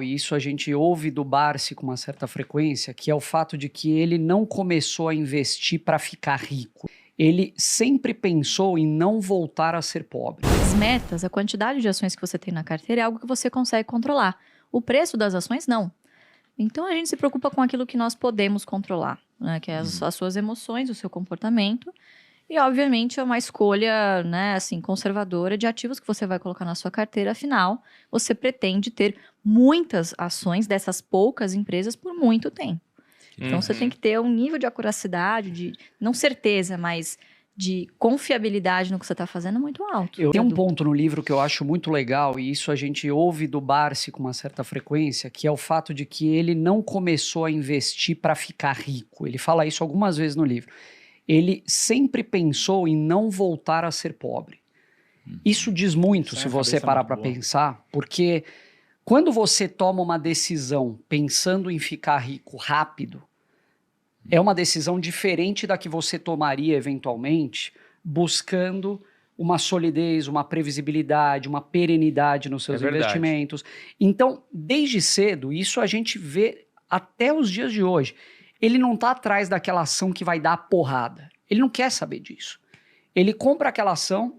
E isso a gente ouve do Barsi com uma certa frequência, que é o fato de que ele não começou a investir para ficar rico. Ele sempre pensou em não voltar a ser pobre. As metas, a quantidade de ações que você tem na carteira é algo que você consegue controlar. O preço das ações, não. Então, a gente se preocupa com aquilo que nós podemos controlar, né? Que é as suas emoções, o seu comportamento. E, obviamente, é uma escolha, né, assim, conservadora de ativos que você vai colocar na sua carteira. Afinal, você pretende ter muitas ações dessas poucas empresas por muito tempo. Então, você tem que ter um nível de acuracidade, de não certeza, mas de confiabilidade no que você está fazendo muito alto. Eu tenho um ponto no livro que eu acho muito legal, e isso a gente ouve do Barsi com uma certa frequência, que é o fato de que ele não começou a investir para ficar rico. Ele fala isso algumas vezes no livro. Ele sempre pensou em não voltar a ser pobre. Isso diz muito, se você parar para pensar, porque quando você toma uma decisão pensando em ficar rico rápido, é uma decisão diferente da que você tomaria eventualmente buscando uma solidez, uma previsibilidade, uma perenidade nos seus investimentos. Então, desde cedo, isso a gente vê até os dias de hoje. Ele não está atrás daquela ação que vai dar a porrada. Ele não quer saber disso. Ele compra aquela ação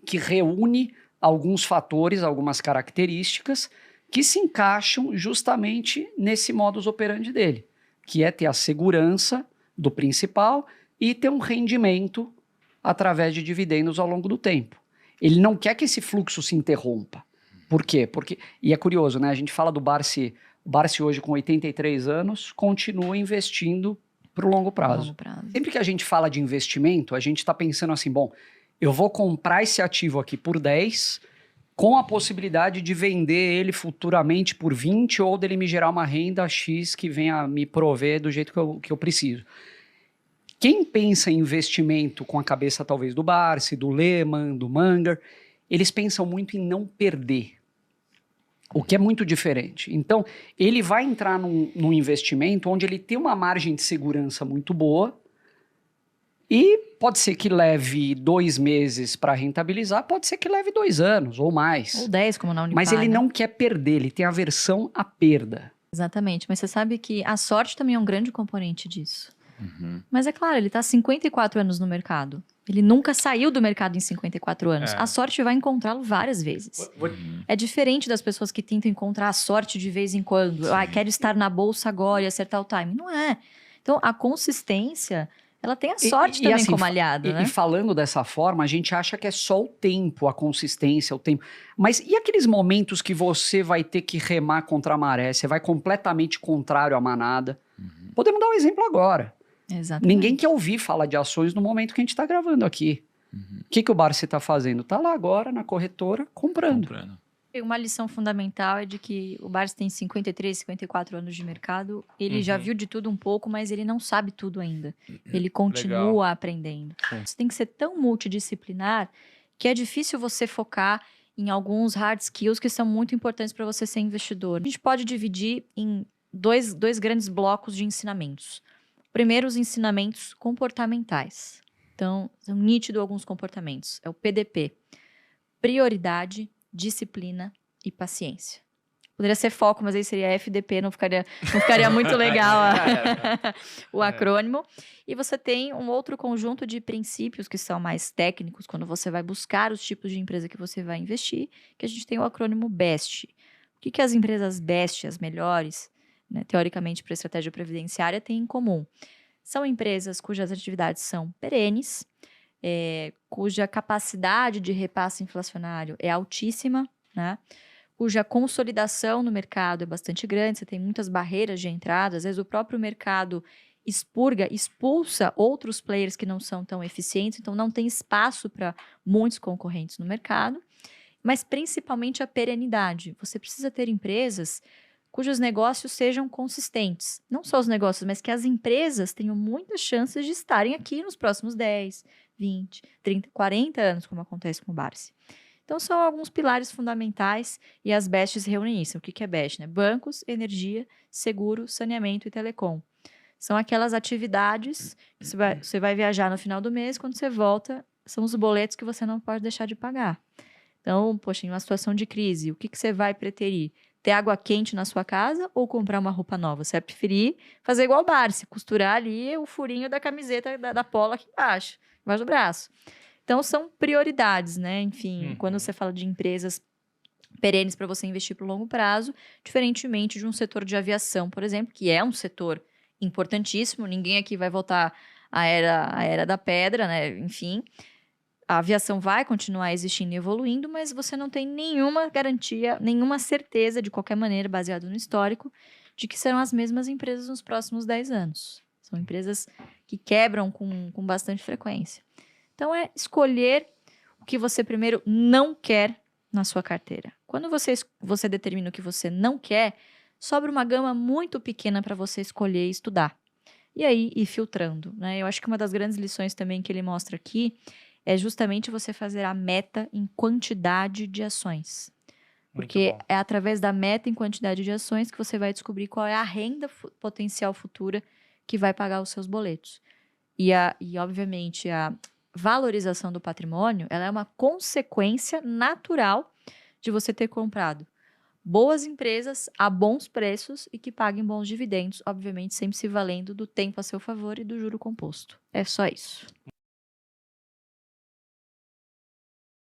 que reúne alguns fatores, algumas características que se encaixam justamente nesse modus operandi dele, que é ter a segurança do principal e ter um rendimento através de dividendos ao longo do tempo. Ele não quer que esse fluxo se interrompa. Por quê? E é curioso, né? A gente fala do Barsi, o Barsi hoje com 83 anos continua investindo para o longo prazo. Sempre que a gente fala de investimento, a gente está pensando assim, bom, eu vou comprar esse ativo aqui por 10, com a possibilidade de vender ele futuramente por 20 ou dele me gerar uma renda X que venha me prover do jeito que eu preciso. Quem pensa em investimento com a cabeça talvez do Barsi, do Lehman, do Munger, eles pensam muito em não perder, o que é muito diferente. Então, ele vai entrar num investimento onde ele tem uma margem de segurança muito boa e pode ser que leve 2 meses para rentabilizar, pode ser que leve 2 anos ou mais. Ou 10, como na Unipar. Mas ele não quer perder, ele tem aversão à perda. Exatamente, mas você sabe que a sorte também é um grande componente disso. Mas é claro, ele está há 54 anos no mercado. Ele nunca saiu do mercado em 54 anos. A sorte vai encontrá-lo várias vezes. É diferente das pessoas que tentam encontrar a sorte de vez em quando. Quero estar na bolsa agora e acertar o time. Não é. Então, a consistência, ela tem a sorte também como aliada, né? E falando dessa forma, a gente acha que é só o tempo, a consistência, o tempo. Mas e aqueles momentos que você vai ter que remar contra a maré? Você vai completamente contrário à manada. Podemos dar um exemplo agora. Exatamente. Ninguém quer ouvir falar de ações no momento que a gente está gravando aqui. O que o Barsi está fazendo? Está lá agora na corretora comprando. Uma lição fundamental é de que o Barsi tem 53, 54 anos de mercado. Ele já viu de tudo um pouco, mas ele não sabe tudo ainda. Ele continua aprendendo. Você tem que ser tão multidisciplinar que é difícil você focar em alguns hard skills que são muito importantes para você ser investidor. A gente pode dividir em dois grandes blocos de ensinamentos. Primeiro, os ensinamentos comportamentais. Então, são nítidos alguns comportamentos. É o PDP. Prioridade, disciplina e paciência. Poderia ser foco, mas aí seria FDP, não ficaria muito legal o acrônimo. E você tem um outro conjunto de princípios que são mais técnicos, quando você vai buscar os tipos de empresa que você vai investir, que a gente tem o acrônimo BEST. O que as empresas BEST, as melhores, né, teoricamente para a estratégia previdenciária, têm em comum? São empresas cujas atividades são perenes, cuja capacidade de repasse inflacionário é altíssima, né? Cuja consolidação no mercado é bastante grande, você tem muitas barreiras de entrada, às vezes o próprio mercado expulsa outros players que não são tão eficientes, então não tem espaço para muitos concorrentes no mercado, mas principalmente a perenidade. Você precisa ter empresas cujos negócios sejam consistentes. Não só os negócios, mas que as empresas tenham muitas chances de estarem aqui nos próximos 10, 20, 30, 40 anos, como acontece com o Barsi. Então, são alguns pilares fundamentais e as BESTs reúnem isso. O que é BEST? Né? Bancos, energia, seguro, saneamento e telecom. São aquelas atividades que você vai viajar no final do mês, quando você volta, são os boletos que você não pode deixar de pagar. Então, poxa, em uma situação de crise, o que você vai preterir? ter água quente na sua casa ou comprar uma roupa nova? Você vai preferir fazer igual o Barsi, costurar ali o furinho da camiseta da polo aqui embaixo do braço. Então, são prioridades, né? Enfim, quando você fala de empresas perenes para você investir para o longo prazo, diferentemente de um setor de aviação, por exemplo, que é um setor importantíssimo, ninguém aqui vai voltar à era da pedra, né? Enfim, a aviação vai continuar existindo e evoluindo, mas você não tem nenhuma garantia, nenhuma certeza, de qualquer maneira, baseado no histórico, de que serão as mesmas empresas nos próximos 10 anos. São empresas que quebram com bastante frequência. Então, é escolher o que você primeiro não quer na sua carteira. Quando você determina o que você não quer, sobra uma gama muito pequena para você escolher e estudar. E aí, ir filtrando, né? Eu acho que uma das grandes lições também que ele mostra aqui é justamente você fazer a meta em quantidade de ações. Porque é através da meta em quantidade de ações que você vai descobrir qual é a renda potencial futura que vai pagar os seus boletos. E obviamente, a valorização do patrimônio, ela é uma consequência natural de você ter comprado boas empresas a bons preços e que paguem bons dividendos, obviamente sempre se valendo do tempo a seu favor e do juro composto. É só isso.